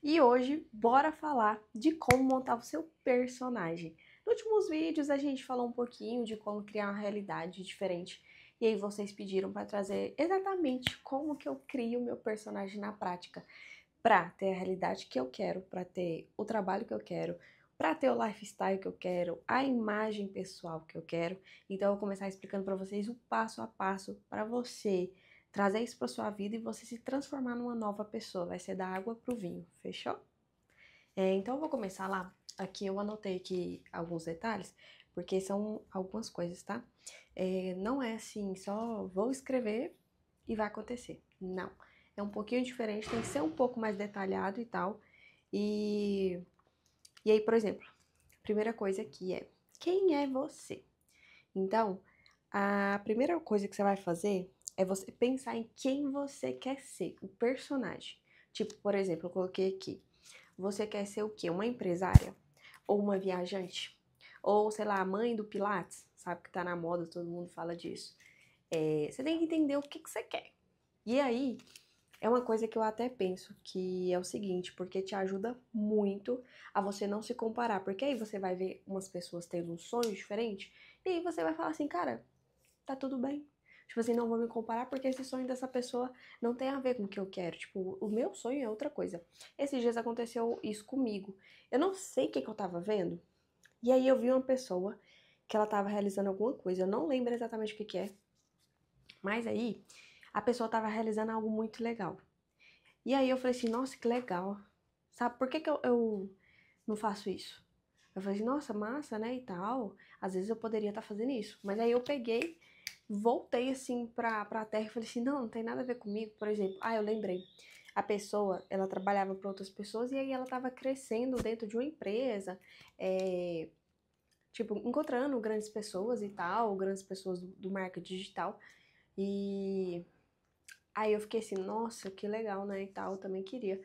E hoje, bora falar de como montar o seu personagem. Nos últimos vídeos a gente falou um pouquinho de como criar uma realidade diferente. E aí vocês pediram para trazer exatamente como que eu crio o meu personagem na prática, para ter a realidade que eu quero, para ter o trabalho que eu quero, para ter o lifestyle que eu quero, a imagem pessoal que eu quero. Então eu vou começar explicando para vocês o passo a passo para você trazer isso para sua vida e você se transformar numa nova pessoa. Vai ser da água pro vinho, fechou? Então eu vou começar lá. Aqui eu anotei aqui alguns detalhes, porque são algumas coisas, tá? Não é assim, só vou escrever e vai acontecer. Não. É um pouquinho diferente, tem que ser um pouco mais detalhado e tal. E, e aí, por exemplo, a primeira coisa aqui é: quem é você? Então, a primeira coisa que você vai fazer é você pensar em quem você quer ser, o personagem. Tipo, por exemplo, eu coloquei aqui: você quer ser o quê? Uma empresária? Ou uma viajante? Ou, sei lá, a mãe do Pilates? Sabe que tá na moda, todo mundo fala disso. Você tem que entender o que você quer. E aí, é uma coisa que eu até penso que é o seguinte, porque te ajuda muito a você não se comparar. Porque aí você vai ver umas pessoas tendo um sonho diferente, e aí você vai falar assim, cara, tá tudo bem. Tipo assim, não vou me comparar porque esse sonho dessa pessoa não tem a ver com o que eu quero. Tipo, o meu sonho é outra coisa. Esses dias aconteceu isso comigo. Eu não sei o que eu tava vendo. E aí eu vi uma pessoa que ela tava realizando alguma coisa. Eu não lembro exatamente o que é. Mas aí a pessoa tava realizando algo muito legal. E aí eu falei assim, nossa, que legal. Sabe, por que eu não faço isso? Eu falei assim, nossa, massa, né, e tal. Às vezes eu poderia estar fazendo isso. Mas aí eu peguei, voltei assim pra terra e falei assim, não tem nada a ver comigo. Por exemplo, eu lembrei. A pessoa, ela trabalhava para outras pessoas e aí ela estava crescendo dentro de uma empresa, é, tipo, encontrando grandes pessoas e tal, grandes pessoas do marketing digital. E aí eu fiquei assim, nossa, que legal, né, e tal, eu também queria.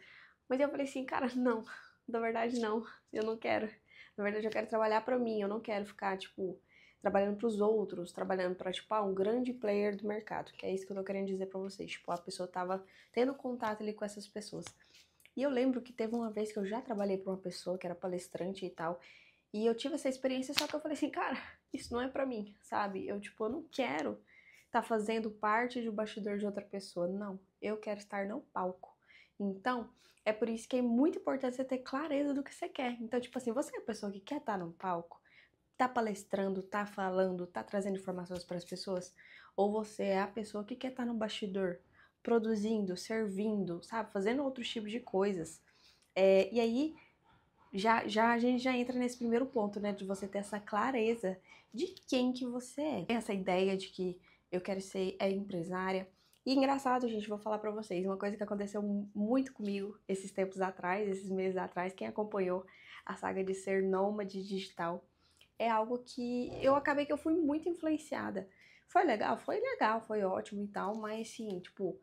Mas eu falei assim, cara, não, na verdade não, eu não quero. Na verdade eu quero trabalhar pra mim, eu não quero ficar, tipo, trabalhando pros outros, trabalhando pra, tipo, um grande player do mercado, que é isso que eu tô querendo dizer pra vocês. Tipo, a pessoa tava tendo contato ali com essas pessoas. E eu lembro que teve uma vez que eu já trabalhei pra uma pessoa que era palestrante e tal, e eu tive essa experiência, só que eu falei assim, cara, isso não é pra mim, sabe? Eu, tipo, eu não quero estar fazendo parte do bastidor de outra pessoa, não. Eu quero estar no palco. Então, é por isso que é muito importante você ter clareza do que você quer. Então, tipo assim, você é a pessoa que quer estar no palco, tá palestrando, tá falando, tá trazendo informações para as pessoas? Ou você é a pessoa que quer estar no bastidor, produzindo, servindo, sabe? Fazendo outros tipos de coisas. E aí, a gente já entra nesse primeiro ponto, né? De você ter essa clareza de quem que você é. Essa ideia de que eu quero ser empresária. E engraçado, gente, vou falar pra vocês, uma coisa que aconteceu muito comigo esses tempos atrás, esses meses atrás, quem acompanhou a saga de ser nômade digital, é algo que eu acabei que eu fui muito influenciada. Foi legal, foi ótimo e tal, mas assim, tipo,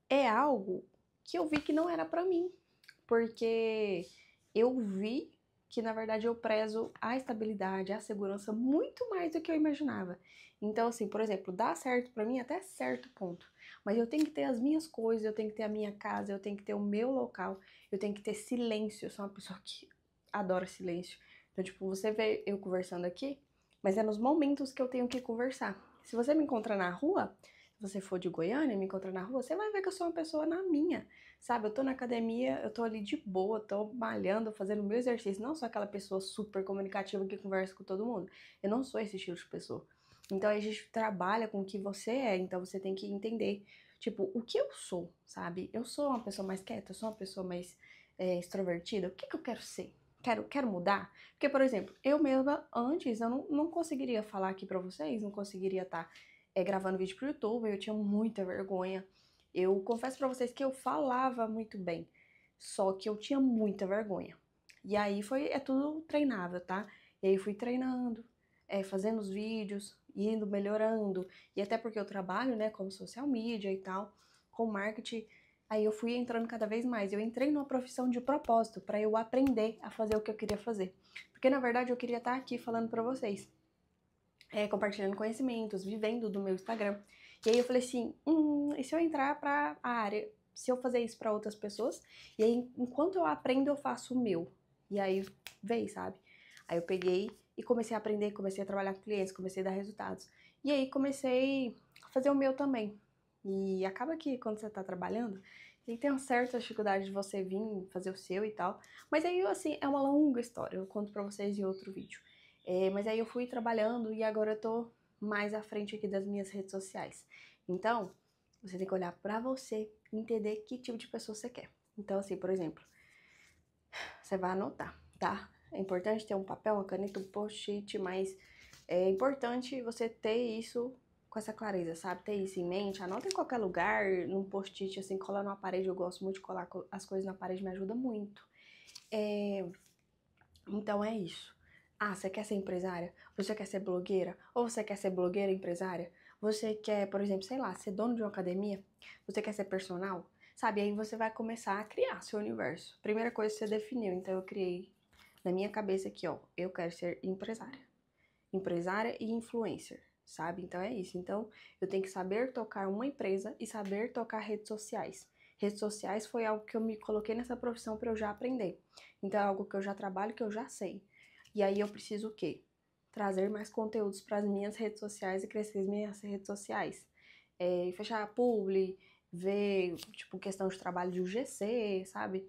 é algo que eu vi que não era pra mim, porque eu vi que na verdade eu prezo a estabilidade, a segurança muito mais do que eu imaginava. Então, assim, por exemplo, dá certo pra mim até certo ponto, mas eu tenho que ter as minhas coisas, eu tenho que ter a minha casa, eu tenho que ter o meu local, eu tenho que ter silêncio. Eu sou uma pessoa que adora silêncio. Então, tipo, você vê eu conversando aqui, mas é nos momentos que eu tenho que conversar. Se você me encontra na rua, se você for de Goiânia e me encontrar na rua, você vai ver que eu sou uma pessoa na minha. Sabe, eu tô na academia, eu tô ali de boa, tô malhando, fazendo meu exercício. Não sou aquela pessoa super comunicativa que conversa com todo mundo. Eu não sou esse estilo de pessoa. Então a gente trabalha com o que você é, então você tem que entender, tipo, o que eu sou, sabe? Eu sou uma pessoa mais quieta, eu sou uma pessoa mais extrovertida. O que que eu quero ser? Quero mudar? Porque, por exemplo, eu mesma, antes, eu não conseguiria falar aqui pra vocês, não conseguiria estar gravando vídeo pro YouTube, eu tinha muita vergonha. Eu confesso pra vocês que eu falava muito bem, só que eu tinha muita vergonha. E aí é tudo treinável, tá? E aí fui treinando, fazendo os vídeos, indo melhorando. E até porque eu trabalho, né, com social media e tal, com marketing, aí eu fui entrando cada vez mais. Eu entrei numa profissão de propósito para eu aprender a fazer o que eu queria fazer. Porque na verdade eu queria estar aqui falando pra vocês, compartilhando conhecimentos, vivendo do meu Instagram. E aí eu falei assim, e se eu entrar pra a área, se eu fazer isso para outras pessoas, e aí enquanto eu aprendo, eu faço o meu. E aí veio, sabe? Aí eu peguei e comecei a aprender, comecei a trabalhar com clientes, comecei a dar resultados. E aí comecei a fazer o meu também. E acaba que quando você tá trabalhando, tem uma certa dificuldade de você vir fazer o seu e tal. Mas aí, assim, é uma longa história, eu conto pra vocês em outro vídeo. Mas aí eu fui trabalhando e agora eu tô mais à frente aqui das minhas redes sociais. Então, você tem que olhar pra você e entender que tipo de pessoa você quer. Então, assim, por exemplo, você vai anotar, tá? É importante ter um papel, uma caneta, um post-it, mas é importante você ter isso com essa clareza, sabe? Ter isso em mente, anota em qualquer lugar, num post-it, assim, cola na parede. Eu gosto muito de colar as coisas na parede, me ajuda muito. Então é isso. Ah, você quer ser empresária? Você quer ser blogueira? Ou você quer ser blogueira empresária? Você quer, por exemplo, sei lá, ser dono de uma academia? Você quer ser personal? Sabe, aí você vai começar a criar seu universo. Primeira coisa que você definiu, então eu criei na minha cabeça aqui, ó, eu quero ser empresária. Empresária e influencer, sabe? Então é isso. Então eu tenho que saber tocar uma empresa e saber tocar redes sociais. Redes sociais foi algo que eu me coloquei nessa profissão para eu já aprender. Então é algo que eu já trabalho, que eu já sei. E aí eu preciso o quê? Trazer mais conteúdos para as minhas redes sociais e crescer as minhas redes sociais. Fechar a publi, ver, tipo, questão de trabalho de UGC, sabe?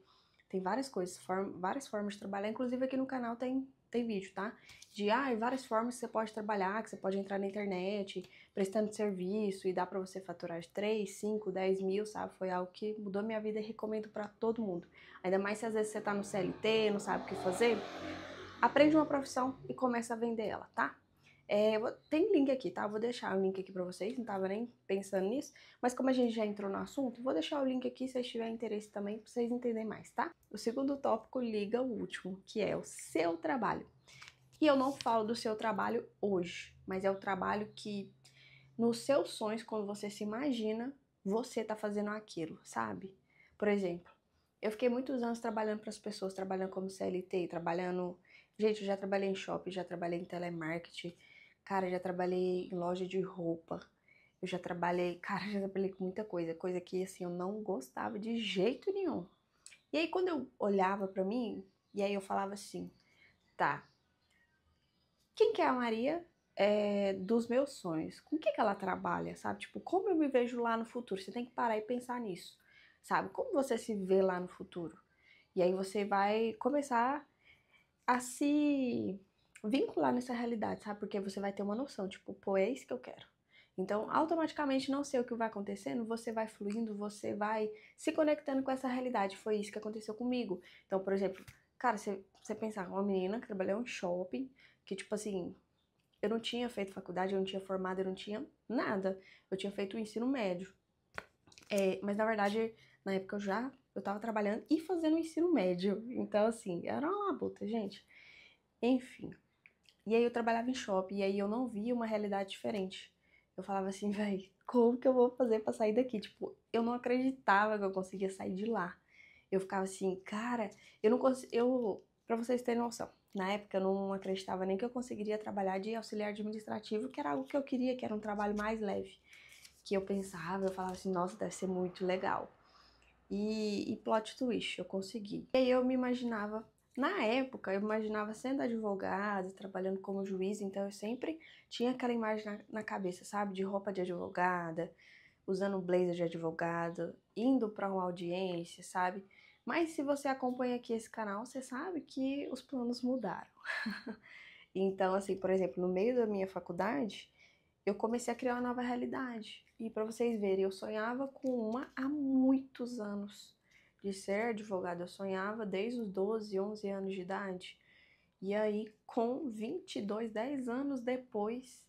Tem várias coisas, várias formas de trabalhar. Inclusive aqui no canal tem vídeo, tá? De várias formas que você pode trabalhar, que você pode entrar na internet, prestando serviço e dá pra você faturar de 3, 5, 10 mil, sabe? Foi algo que mudou minha vida e recomendo pra todo mundo. Ainda mais se às vezes você tá no CLT, não sabe o que fazer. Aprende uma profissão e começa a vender ela, tá? Tem link aqui, tá? Vou deixar o link aqui pra vocês, não tava nem pensando nisso, mas como a gente já entrou no assunto, vou deixar o link aqui se vocês tiverem interesse também, pra vocês entenderem mais, tá? O segundo tópico liga o último, que é o seu trabalho. E eu não falo do seu trabalho hoje, mas é o trabalho que, nos seus sonhos, quando você se imagina, você tá fazendo aquilo, sabe? Por exemplo, eu fiquei muitos anos trabalhando para as pessoas, trabalhando como CLT, trabalhando... Gente, eu já trabalhei em shopping, já trabalhei em telemarketing, cara, já trabalhei em loja de roupa, eu já trabalhei... Cara, já trabalhei com muita coisa, coisa que, assim, eu não gostava de jeito nenhum. E aí, quando eu olhava pra mim, e aí eu falava assim, tá, quem que é a Maria dos meus sonhos? Com o que ela trabalha, sabe? Tipo, como eu me vejo lá no futuro? Você tem que parar e pensar nisso, sabe? Como você se vê lá no futuro? E aí você vai começar a se vincular nessa realidade, sabe? Porque você vai ter uma noção, tipo, pô, é isso que eu quero. Então, automaticamente, não sei o que vai acontecendo, você vai fluindo, você vai se conectando com essa realidade. Foi isso que aconteceu comigo. Então, por exemplo, cara, você pensar, uma menina que trabalhou em shopping, que, tipo assim, eu não tinha feito faculdade, eu não tinha formado, eu não tinha nada. Eu tinha feito o ensino médio. Mas, na verdade, na época eu tava trabalhando e fazendo o ensino médio. Então, assim, era uma labuta, gente. Enfim. E aí eu trabalhava em shopping, e aí eu não via uma realidade diferente. Eu falava assim, véi, como que eu vou fazer pra sair daqui? Tipo, eu não acreditava que eu conseguia sair de lá. Eu ficava assim, cara, eu não consigo. Pra vocês terem noção, na época eu não acreditava nem que eu conseguiria trabalhar de auxiliar administrativo, que era algo que eu queria, que era um trabalho mais leve. Que eu pensava, eu falava assim, nossa, deve ser muito legal. E plot twist, eu consegui. E aí eu me imaginava, na época, eu me imaginava sendo advogada, trabalhando como juiz, então eu sempre tinha aquela imagem na cabeça, sabe? De roupa de advogada, usando blazer de advogado, indo para uma audiência, sabe? Mas se você acompanha aqui esse canal, você sabe que os planos mudaram. Então, assim, por exemplo, no meio da minha faculdade, eu comecei a criar uma nova realidade. E para vocês verem, eu sonhava com uma há muitos anos de ser advogada. Eu sonhava desde os 12, 11 anos de idade. E aí, com 22, 10 anos depois,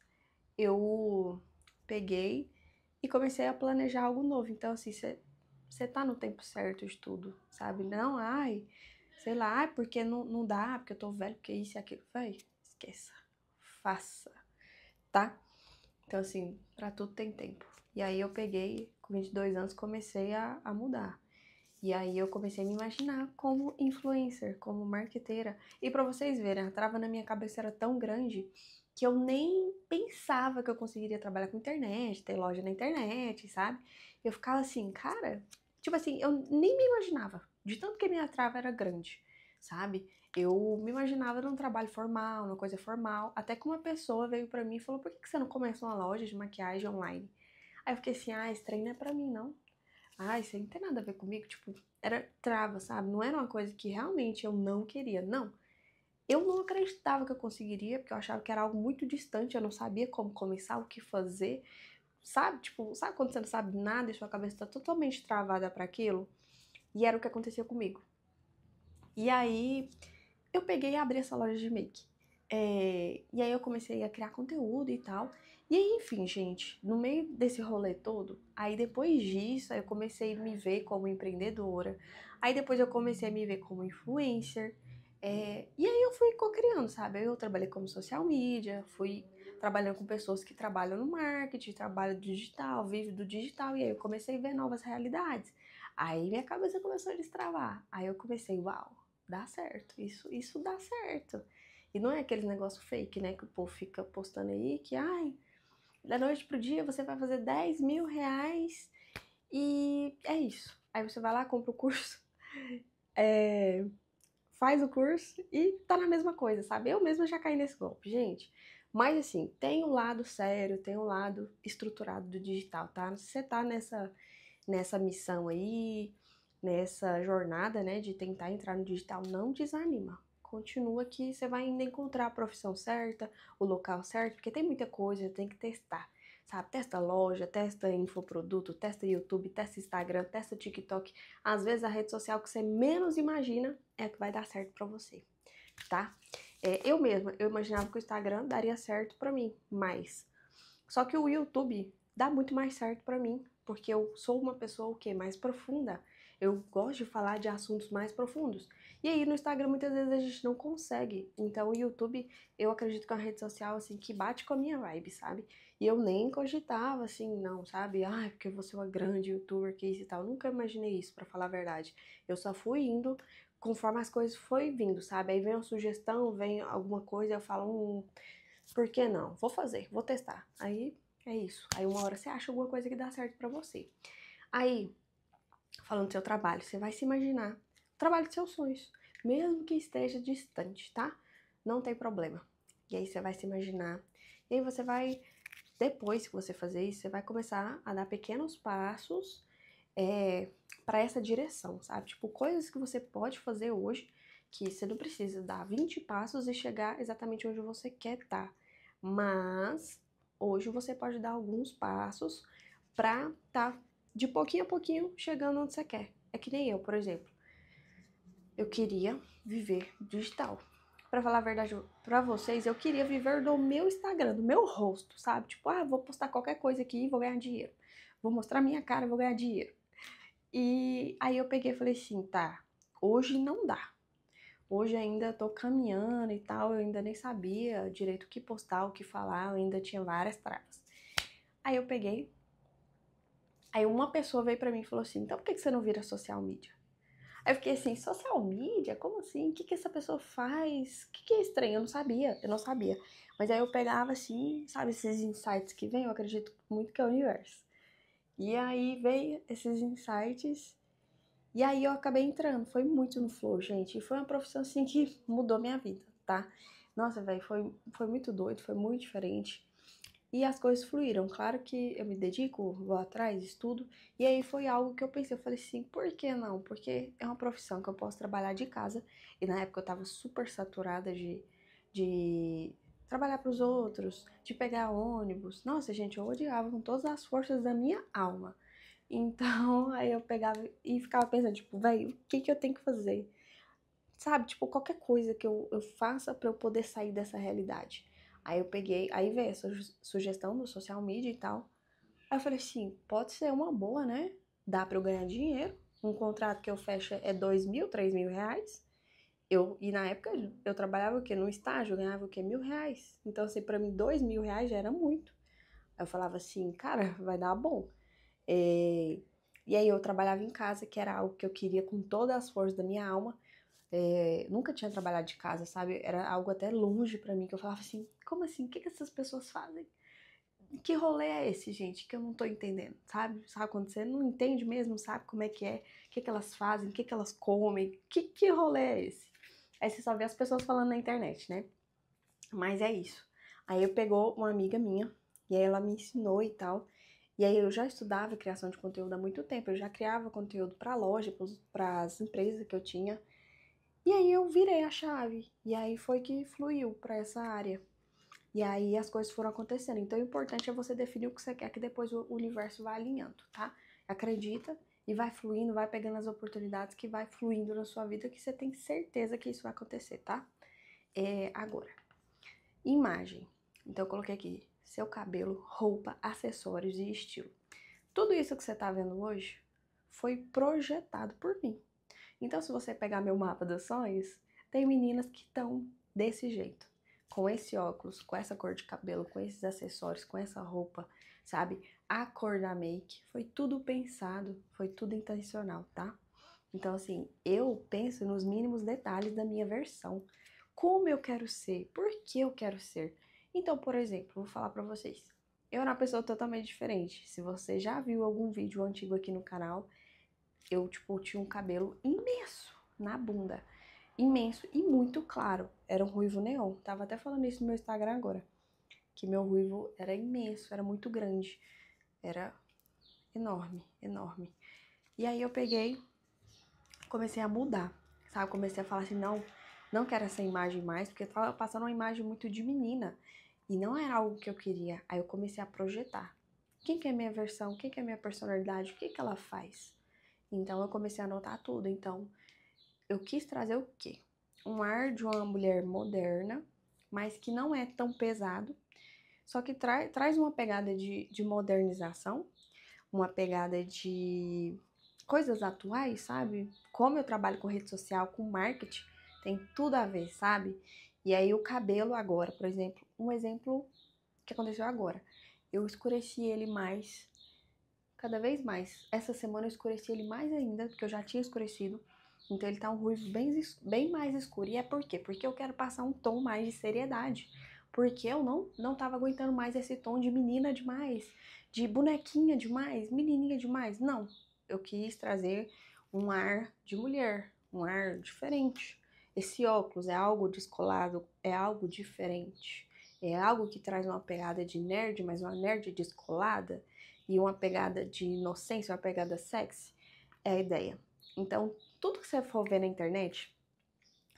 eu peguei e comecei a planejar algo novo. Então, assim, você tá no tempo certo de tudo, sabe? Não, ai, sei lá, ai, porque não dá, porque eu tô velho, porque isso e aquilo. Véi, esqueça. Faça, tá? Então, assim, pra tudo tem tempo. E aí eu peguei, com 22 anos, comecei a mudar. E aí eu comecei a me imaginar como influencer, como marqueteira. E pra vocês verem, a trava na minha cabeça era tão grande que eu nem pensava que eu conseguiria trabalhar com internet, ter loja na internet, sabe? Eu ficava assim, cara, tipo assim, eu nem me imaginava, de tanto que a minha trava era grande, sabe? Eu me imaginava num trabalho formal, numa coisa formal, até que uma pessoa veio pra mim e falou, por que você não começa uma loja de maquiagem online? Aí eu fiquei assim, esse trem não é pra mim, não. Isso aí não tem nada a ver comigo, tipo, era trava, sabe? Não era uma coisa que realmente eu não queria, não. Eu não acreditava que eu conseguiria, porque eu achava que era algo muito distante, eu não sabia como começar, o que fazer, sabe? Tipo, sabe quando você não sabe nada e sua cabeça tá totalmente travada para aquilo? E era o que aconteceu comigo. E aí, eu peguei e abri essa loja de make. E aí eu comecei a criar conteúdo e tal. E aí, enfim, gente, no meio desse rolê todo, aí depois disso, aí eu comecei a me ver como empreendedora. Aí depois eu comecei a me ver como influencer. E aí eu fui co-criando, sabe? Aí eu trabalhei como social media, fui trabalhando com pessoas que trabalham no marketing, trabalham digital, vivem do digital. E aí eu comecei a ver novas realidades. Aí minha cabeça começou a destravar. Aí eu comecei, uau, dá certo, isso dá certo. E não é aquele negócio fake, né, que o povo fica postando aí, que, da noite pro dia você vai fazer 10 mil reais e é isso. Aí você vai lá, compra o curso, é, faz o curso e tá na mesma coisa, sabe? Eu mesma já caí nesse golpe, gente. Mas assim, tem um lado sério, tem um lado estruturado do digital, tá? Se você tá nessa missão aí, nessa jornada, né, de tentar entrar no digital, não desanima. Continua que você vai ainda encontrar a profissão certa, o local certo, porque tem muita coisa, tem que testar, sabe? Testa loja, testa infoproduto, testa YouTube, testa Instagram, testa TikTok. Às vezes a rede social que você menos imagina é a que vai dar certo pra você, tá? Eu mesma, eu imaginava que o Instagram daria certo pra mim, mas só que o YouTube dá muito mais certo pra mim, porque eu sou uma pessoa o quê? Mais profunda. Eu gosto de falar de assuntos mais profundos. E aí no Instagram muitas vezes a gente não consegue. Então o YouTube, eu acredito que é uma rede social assim que bate com a minha vibe, sabe? E eu nem cogitava assim, não, sabe? Porque eu vou ser uma grande youtuber que isso e tal. Eu nunca imaginei isso, pra falar a verdade. Eu só fui indo conforme as coisas foi vindo, sabe? Aí vem uma sugestão, vem alguma coisa, eu falo, por que não? Vou fazer, vou testar. Aí é isso. Aí uma hora você acha alguma coisa que dá certo pra você. Aí, falando do seu trabalho, você vai se imaginar o trabalho dos seus sonhos, mesmo que esteja distante, tá? Não tem problema. E aí você vai se imaginar. E aí você vai, depois que você fazer isso, você vai começar a dar pequenos passos para essa direção, sabe? Tipo, coisas que você pode fazer hoje, que você não precisa dar 20 passos e chegar exatamente onde você quer estar. Mas hoje você pode dar alguns passos para estar de pouquinho a pouquinho chegando onde você quer. É que nem eu, por exemplo. Eu queria viver digital. Pra falar a verdade pra vocês, eu queria viver do meu Instagram, do meu rosto, sabe? Tipo, vou postar qualquer coisa aqui e vou ganhar dinheiro. Vou mostrar minha cara e vou ganhar dinheiro. E aí eu peguei e falei assim, tá, hoje não dá. Hoje ainda tô caminhando e tal, eu ainda nem sabia direito o que postar, o que falar, eu ainda tinha várias travas. Aí eu peguei, aí uma pessoa veio pra mim e falou assim, então por que você não vira social media? Aí eu fiquei assim, social media? Como assim? O que essa pessoa faz? O que é estranho? Eu não sabia. Mas aí eu pegava assim, sabe, esses insights que vêm, eu acredito muito que é o universo. E aí veio esses insights. E aí eu acabei entrando, foi muito no flow, gente. E foi uma profissão assim que mudou minha vida, tá? Nossa, velho, foi muito doido, foi muito diferente. E as coisas fluíram. Claro que eu me dedico, vou atrás, estudo. E aí foi algo que eu pensei, eu falei assim, por que não? Porque é uma profissão que eu posso trabalhar de casa. E na época eu tava super saturada de trabalhar para os outros, de pegar ônibus. Nossa, gente, eu odiava com todas as forças da minha alma. Então, aí eu pegava e ficava pensando, tipo, velho, o que eu tenho que fazer? Sabe, tipo, qualquer coisa que eu faça pra eu poder sair dessa realidade. Aí eu peguei, aí veio essa sugestão do social media e tal. Aí eu falei assim, pode ser uma boa, né? Dá pra eu ganhar dinheiro. Um contrato que eu fecho é 2 mil, 3 mil reais. E na época eu trabalhava o quê? No estágio, eu ganhava o quê? 1.000 reais. Então, assim, pra mim, 2 mil reais já era muito. Aí eu falava assim, cara, vai dar bom. É, E aí eu trabalhava em casa, que era algo que eu queria com todas as forças da minha alma. Nunca tinha trabalhado de casa, sabe? Era algo até longe pra mim, que eu falava assim, como assim? O que essas pessoas fazem? Que rolê é esse, gente, que eu não tô entendendo, sabe? Sabe quando você não entende mesmo, sabe como é, o que elas fazem, o que elas comem, que rolê é esse? Aí você só vê as pessoas falando na internet, né? Mas é isso. Aí eu pegou uma amiga minha, e aí ela me ensinou e tal. E aí eu já estudava criação de conteúdo há muito tempo, eu já criava conteúdo pra loja, para as empresas que eu tinha. E aí eu virei a chave, e aí foi que fluiu pra essa área. E aí as coisas foram acontecendo. Então o importante é você definir o que você quer, que depois o universo vai alinhando, tá? Acredita e vai fluindo, vai pegando as oportunidades que vai fluindo na sua vida, que você tem certeza que isso vai acontecer, tá? Agora, imagem. Então eu coloquei aqui seu cabelo, roupa, acessórios e estilo. Tudo isso que você tá vendo hoje foi projetado por mim. Então se você pegar meu mapa dos sonhos, tem meninas que estão desse jeito, com esse óculos, com essa cor de cabelo, com esses acessórios, com essa roupa, sabe? A cor da make, foi tudo pensado, foi tudo intencional, tá? Então, assim, eu penso nos mínimos detalhes da minha versão. Como eu quero ser, por que eu quero ser. Então, por exemplo, vou falar pra vocês. Eu era uma pessoa totalmente diferente. Se você já viu algum vídeo antigo aqui no canal, eu, tipo, tinha um cabelo imenso na bunda. Imenso e muito claro. Era um ruivo neon. Tava até falando isso no meu Instagram agora. Que meu ruivo era imenso, era muito grande. Era enorme, enorme. E aí eu peguei, comecei a mudar, sabe? Comecei a falar assim, não quero essa imagem mais, porque eu tava passando uma imagem muito de menina. E não era algo que eu queria. Aí eu comecei a projetar. Quem que é minha versão? Quem que é minha personalidade? O que que ela faz? Então eu comecei a anotar tudo. Então eu quis trazer o quê? Um ar de uma mulher moderna, mas que não é tão pesado, só que traz uma pegada de modernização, uma pegada de coisas atuais, sabe? Como eu trabalho com rede social, com marketing, tem tudo a ver, sabe? E aí o cabelo agora, por exemplo, um exemplo que aconteceu agora. Eu escureci ele mais, cada vez mais. Essa semana eu escureci ele mais ainda, porque eu já tinha escurecido. Então ele tá um ruivo bem mais escuro. E é por quê? Porque eu quero passar um tom mais de seriedade. Porque eu não tava aguentando mais esse tom de menina demais, de bonequinha demais, menininha demais. Não, eu quis trazer um ar de mulher, um ar diferente. Esse óculos é algo descolado, é algo diferente. É algo que traz uma pegada de nerd, mas uma nerd descolada e uma pegada de inocência, uma pegada sexy. É a ideia. Então, tudo que você for ver na internet,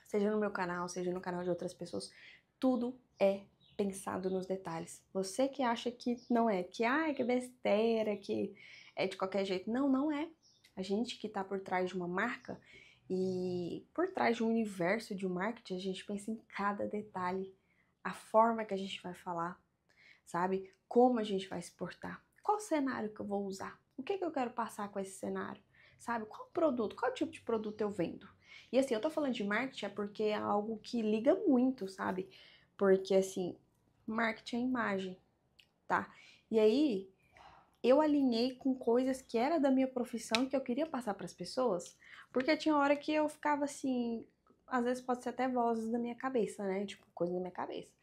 seja no meu canal, seja no canal de outras pessoas, tudo é pensado nos detalhes. Você que acha que não é, que ai, que besteira, que é de qualquer jeito. Não, não é. A gente que tá por trás de uma marca e por trás de um universo de marketing, a gente pensa em cada detalhe, a forma que a gente vai falar, sabe? Como a gente vai se portar. Qual cenário que eu vou usar? O que eu quero passar com esse cenário? Sabe? Qual produto? Qual tipo de produto eu vendo? E assim, eu tô falando de marketing é porque é algo que liga muito, sabe? Porque assim, marketing é imagem, tá? E aí, eu alinhei com coisas que era da minha profissão que eu queria passar para as pessoas, porque tinha hora que eu ficava assim, às vezes pode ser até vozes da minha cabeça, né? Tipo, coisa da minha cabeça.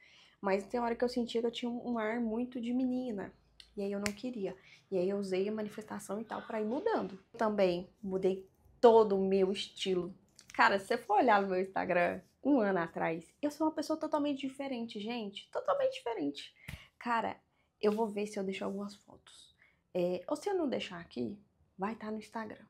Mas tem hora que eu sentia que eu tinha um ar muito de menina. E aí eu não queria. E aí eu usei a manifestação e tal para ir mudando. Também mudei todo o meu estilo. Cara, se você for olhar no meu Instagram um ano atrás, eu sou uma pessoa totalmente diferente, gente. Totalmente diferente. Cara, eu vou ver se eu deixo algumas fotos. Ou se eu não deixar aqui, vai estar no Instagram.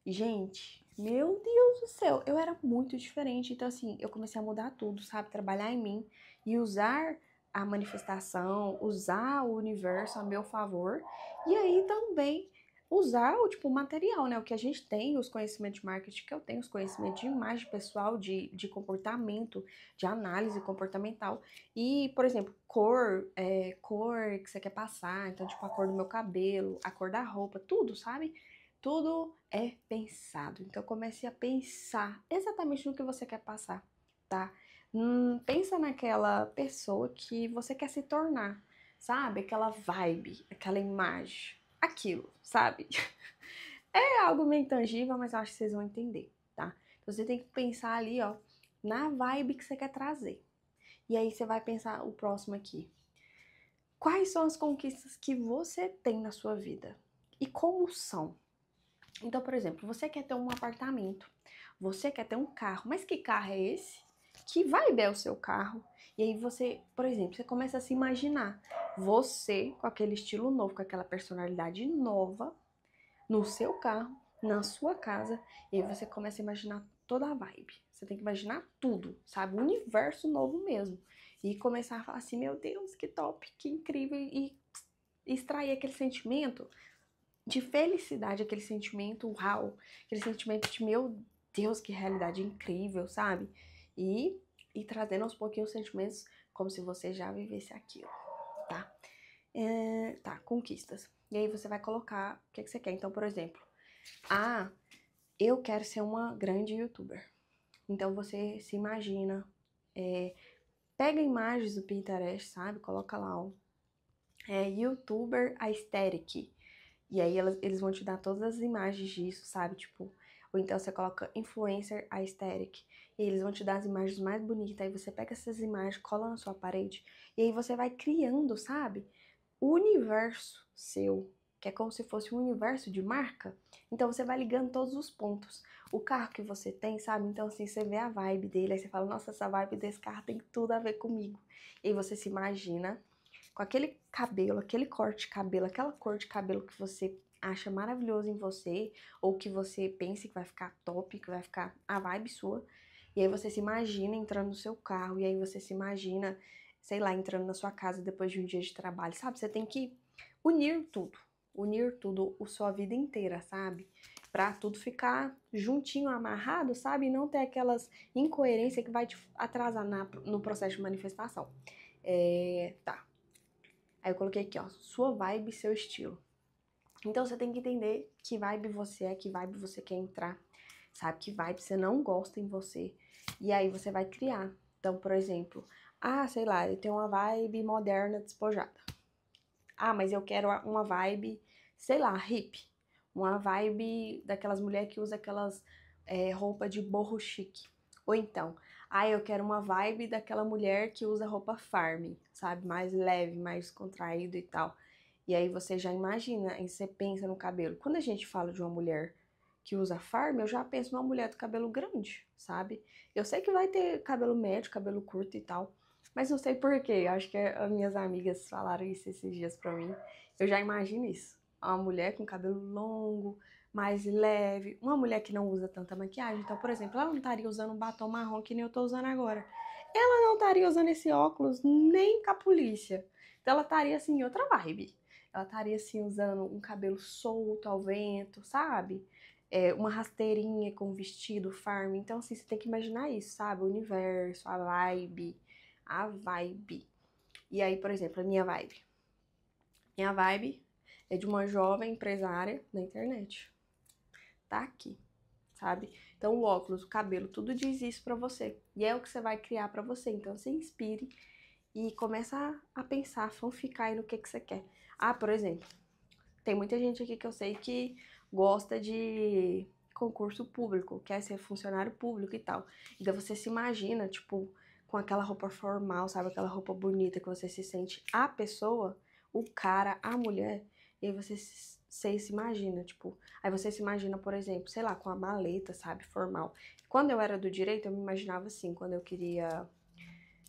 Gente, meu Deus do céu, eu era muito diferente. Então, assim, eu comecei a mudar tudo, sabe? Trabalhar em mim e usar a manifestação, usar o universo a meu favor. E aí também usar o tipo material, né? O que a gente tem, os conhecimentos de marketing que eu tenho, os conhecimentos de imagem pessoal, de comportamento, de análise comportamental. E, por exemplo, cor que você quer passar. Então, tipo, a cor do meu cabelo, a cor da roupa, tudo, sabe? Tudo é pensado. Então comece a pensar exatamente no que você quer passar, tá? Pensa naquela pessoa que você quer se tornar, sabe? Aquela vibe, aquela imagem, aquilo, sabe? É algo meio intangível, mas eu acho que vocês vão entender, tá? Então, você tem que pensar ali, ó, na vibe que você quer trazer. E aí você vai pensar o próximo aqui. Quais são as conquistas que você tem na sua vida? E como são? Então, por exemplo, você quer ter um apartamento, você quer ter um carro, mas que carro é esse? Que vibe é o seu carro? E aí você, por exemplo, você começa a se imaginar você com aquele estilo novo, com aquela personalidade nova, no seu carro, na sua casa, e aí você começa a imaginar toda a vibe. Você tem que imaginar tudo, sabe? O universo novo mesmo. E começar a falar assim, meu Deus, que top, que incrível, e extrair aquele sentimento de felicidade, aquele sentimento uau, aquele sentimento de meu Deus, que realidade incrível, sabe? E, e trazendo aos pouquinhos os sentimentos como se você já vivesse aquilo, tá? Tá, conquistas. E aí você vai colocar o que você quer. Então, por exemplo, ah, eu quero ser uma grande youtuber. Então você se imagina, pega imagens do Pinterest, sabe? Coloca lá, ó, youtuber aesthetic. E aí eles vão te dar todas as imagens disso, sabe? Tipo, ou então você coloca influencer aesthetic. E eles vão te dar as imagens mais bonitas. Aí você pega essas imagens, cola na sua parede. E aí você vai criando, sabe? O universo seu, que é como se fosse um universo de marca. Então você vai ligando todos os pontos. O carro que você tem, sabe? Então assim, você vê a vibe dele, aí você fala, nossa, essa vibe desse carro tem tudo a ver comigo. E aí você se imagina com aquele cabelo, aquele corte de cabelo, aquela cor de cabelo que você acha maravilhoso em você, ou que você pense que vai ficar top, que vai ficar a vibe sua. E aí você se imagina entrando no seu carro, e aí você se imagina, sei lá, entrando na sua casa depois de um dia de trabalho, sabe? Você tem que unir tudo, a sua vida inteira, sabe? Pra tudo ficar juntinho, amarrado, sabe? E não ter aquelas incoerências que vai te atrasar no processo de manifestação. Tá. Aí eu coloquei aqui, ó, sua vibe, seu estilo. Então você tem que entender que vibe você é, que vibe você quer entrar, sabe? Que vibe você não gosta em você. E aí você vai criar. Então, por exemplo, sei lá, eu tenho uma vibe moderna despojada. Mas eu quero uma vibe, sei lá, hippie. Uma vibe daquelas mulheres que usam aquelas roupa de boho chique. Ou então, eu quero uma vibe daquela mulher que usa roupa farm, sabe? Mais leve, mais contraído e tal. E aí você já imagina, e você pensa no cabelo. Quando a gente fala de uma mulher que usa farm, eu já penso numa mulher do cabelo grande, sabe? Eu sei que vai ter cabelo médio, cabelo curto e tal, mas não sei por quê. Acho que as minhas amigas falaram isso esses dias pra mim. Eu já imagino isso. Uma mulher com cabelo longo, mais leve, uma mulher que não usa tanta maquiagem. Então, por exemplo, ela não estaria usando um batom marrom que nem eu tô usando agora. Ela não estaria usando esse óculos nem com a polícia. Então ela estaria assim em outra vibe. Ela estaria assim usando um cabelo solto ao vento, sabe? Uma rasteirinha com vestido farm. Então assim, você tem que imaginar isso, sabe? O universo, a vibe. A vibe. E aí, por exemplo, a minha vibe. Minha vibe é de uma jovem empresária na internet. Tá aqui, sabe? Então o óculos, o cabelo, tudo diz isso pra você. E é o que você vai criar pra você. Então se inspire e começa a pensar, a fanficar aí no que você quer. Por exemplo, tem muita gente aqui que eu sei que gosta de concurso público, quer ser funcionário público e tal. Então você se imagina, tipo, com aquela roupa formal, sabe? Aquela roupa bonita que você se sente a pessoa, o cara, a mulher, e aí você se imagina, tipo, aí você se imagina, por exemplo, sei lá, com a maleta, sabe, formal. Quando eu era do direito, eu me imaginava assim, quando eu queria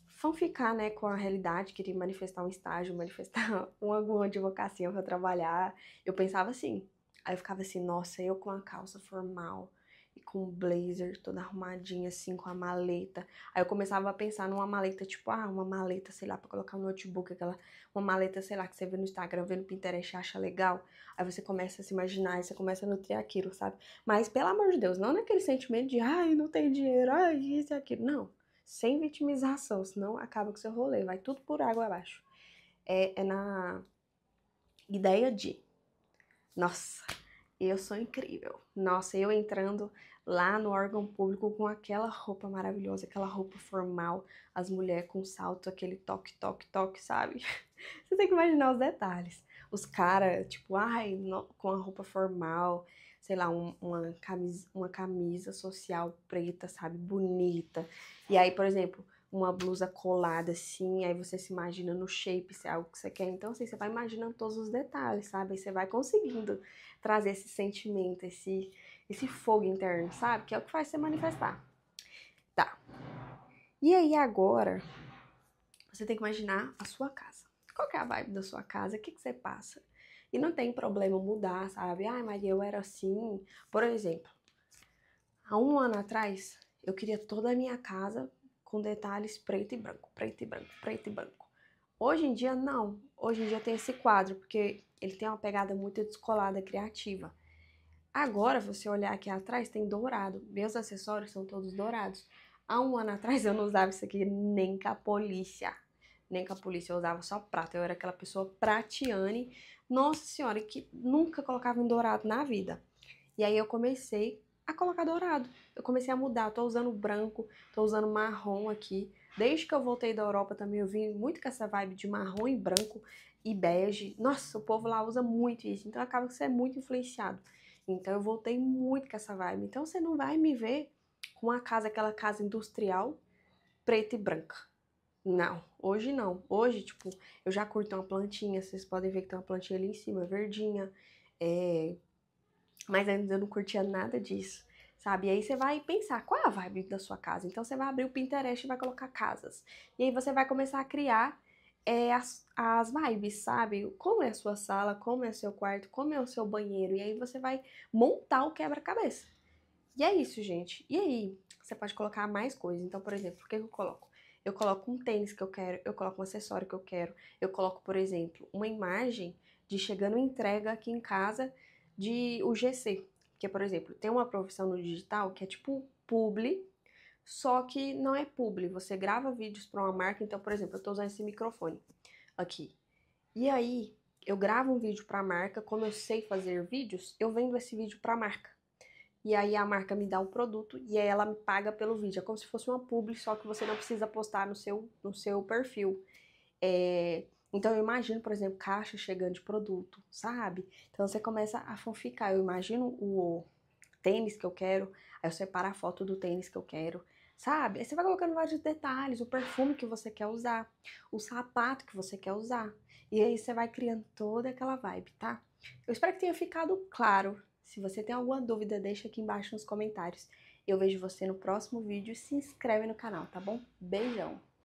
fanficar, né, com a realidade, queria manifestar um estágio, manifestar alguma advocacia pra trabalhar, eu pensava assim. Aí eu ficava assim, nossa, eu com a calça formal e com o blazer toda arrumadinha assim, com a maleta. Aí eu começava a pensar numa maleta, tipo, uma maleta, sei lá, pra colocar no notebook, uma maleta, sei lá, que você vê no Instagram, vê no Pinterest e acha legal. Aí você começa a se imaginar, aí você começa a nutrir aquilo, sabe? Mas, pelo amor de Deus, não naquele sentimento de, não tem dinheiro, isso e aquilo, não. Sem vitimização, senão acaba com o seu rolê, vai tudo por água abaixo. É na ideia de, nossa, eu sou incrível. Nossa, eu entrando lá no órgão público com aquela roupa maravilhosa, aquela roupa formal, as mulheres com salto, aquele toque, toque, toque, sabe? Você tem que imaginar os detalhes. Os caras, tipo, com a roupa formal, sei lá, uma camisa social preta, sabe? Bonita. E aí, por exemplo, uma blusa colada assim, aí você se imagina no shape, se é algo que você quer. Então, assim, você vai imaginando todos os detalhes, sabe? Aí você vai conseguindo trazer esse sentimento, esse fogo interno, sabe? Que é o que faz você manifestar. Tá. E aí agora, você tem que imaginar a sua casa. Qual que é a vibe da sua casa? O que você passa? E não tem problema mudar, sabe? Ah, mas eu era assim. Por exemplo, há um ano atrás, eu queria toda a minha casa com detalhes preto e branco, preto e branco, preto e branco. Hoje em dia, não. Hoje em dia tem esse quadro, porque ele tem uma pegada muito descolada, criativa. Agora, você olhar aqui atrás, tem dourado. Meus acessórios são todos dourados. Há um ano atrás, eu não usava isso aqui nem com a polícia. Nem com a polícia, eu usava só prata. Eu era aquela pessoa pratiane. Nossa senhora, que nunca colocava em dourado na vida. E aí eu comecei a colocar dourado. Eu comecei a mudar. Tô usando branco, tô usando marrom aqui. Desde que eu voltei da Europa também, eu vim muito com essa vibe de marrom e branco e bege. Nossa, o povo lá usa muito isso. Então acaba que você é muito influenciado. Então eu voltei muito com essa vibe. Então você não vai me ver com uma casa, aquela casa industrial, preta e branca. Não, hoje não. Hoje, tipo, eu já curto uma plantinha. Vocês podem ver que tem uma plantinha ali em cima, verdinha. Mas antes eu não curtia nada disso, sabe? E aí você vai pensar, qual é a vibe da sua casa? Então você vai abrir o Pinterest e vai colocar casas. E aí você vai começar a criar as vibes, sabe? Como é a sua sala, como é o seu quarto, como é o seu banheiro. E aí você vai montar o quebra-cabeça. E é isso, gente. E aí, você pode colocar mais coisas. Então, por exemplo, o que eu coloco? Eu coloco um tênis que eu quero, eu coloco um acessório que eu quero, eu coloco, por exemplo, uma imagem de chegando entrega aqui em casa de UGC. Que, por exemplo, tem uma profissão no digital que é tipo publi, só que não é publi. Você grava vídeos para uma marca. Então, por exemplo, eu tô usando esse microfone aqui. E aí, eu gravo um vídeo para a marca. Como eu sei fazer vídeos, eu vendo esse vídeo para a marca. E aí a marca me dá o produto e aí ela me paga pelo vídeo. É como se fosse uma publi, só que você não precisa postar no seu perfil. Então eu imagino, por exemplo, caixa chegando de produto, sabe? Então você começa a fanficar. Eu imagino o tênis que eu quero, aí eu separo a foto do tênis que eu quero, sabe? Aí você vai colocando vários detalhes, o perfume que você quer usar, o sapato que você quer usar. E aí você vai criando toda aquela vibe, tá? Eu espero que tenha ficado claro. Se você tem alguma dúvida, deixa aqui embaixo nos comentários. Eu vejo você no próximo vídeo e se inscreve no canal, tá bom? Beijão!